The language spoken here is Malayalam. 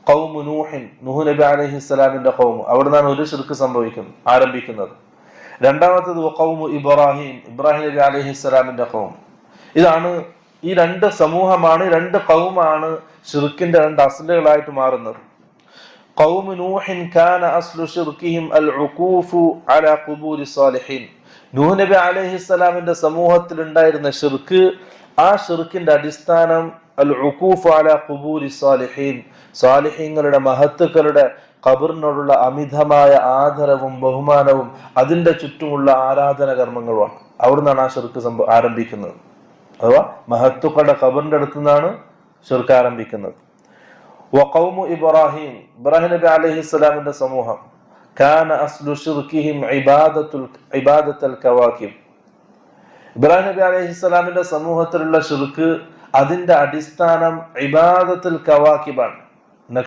ഖൗമു നൂഹിൻ, നൂഹ് നബി അലൈഹിസ്സലാമിന്റെ ഖൗം, അവിടെ നിന്നാണ് ഒരു ശിർക്ക് ആരംഭിക്കുന്നത്. രണ്ടാമത്തേത് ഖൗമു ഇബ്രാഹിം, ഇബ്രാഹിം നബി അലൈഹിസ്സലാമിന്റെ ഖൗം. ഇതാണ് ഈ രണ്ട് സമൂഹമാണ്, രണ്ട് ഖൗമാണ് ശിർക്കിന്റെ രണ്ട് അസ്ലുകളായിട്ട് മാറുന്നത്. ഖൗമു നൂഹിൻ കാന അസ്ലു ശിർകിഹിം അൽ ഉഖൂഫു അലാ ഖുബൂരി സാലിഹീൻ. നൂഹ് നബി അലൈഹിസ്സലാമിന്റെ സമൂഹത്തിൽ ഉണ്ടായിരുന്ന ശിർക്ക്, ആ ശിർക്കിന്റെ അടിസ്ഥാനം അൽ ഉഖൂഫു അലാ ഖുബൂരി സാലിഹീൻ, സാലിഹീങ്ങളുടെ മഹത്തുക്കളുടെ ഖബറിനോടുള്ള അമിതമായ ആദരവും ബഹുമാനവും അതിന്റെ ചുറ്റുമുള്ള ആരാധന കർമ്മങ്ങളുമാണ്. അവിടുന്നാണ് ആ ശിർക്ക് ആരംഭിക്കുന്നത്. അഥവാ മഹത്തുക്കളുടെ ഖബറിന്റെ അടുത്ത് നിന്നാണ് ശിർക്ക് ആരംഭിക്കുന്നത്. വഖൗമു ഇബ്രാഹിം, ഇബ്രാഹിം നബി അലൈഹിസ്സലാമിന്റെ സമൂഹം, കാന അസ്ലു ശിർകിഹിം ഇബാദത്തുൽ കവാകിബ്. ഇബ്രാഹിം നബി അലൈഹിസ്സലാമിന്റെ സമൂഹത്തിലുള്ള ശിർക്ക് അതിന്റെ അടിസ്ഥാനം ഇബാദത്തുൽ കവാകിബാണ്.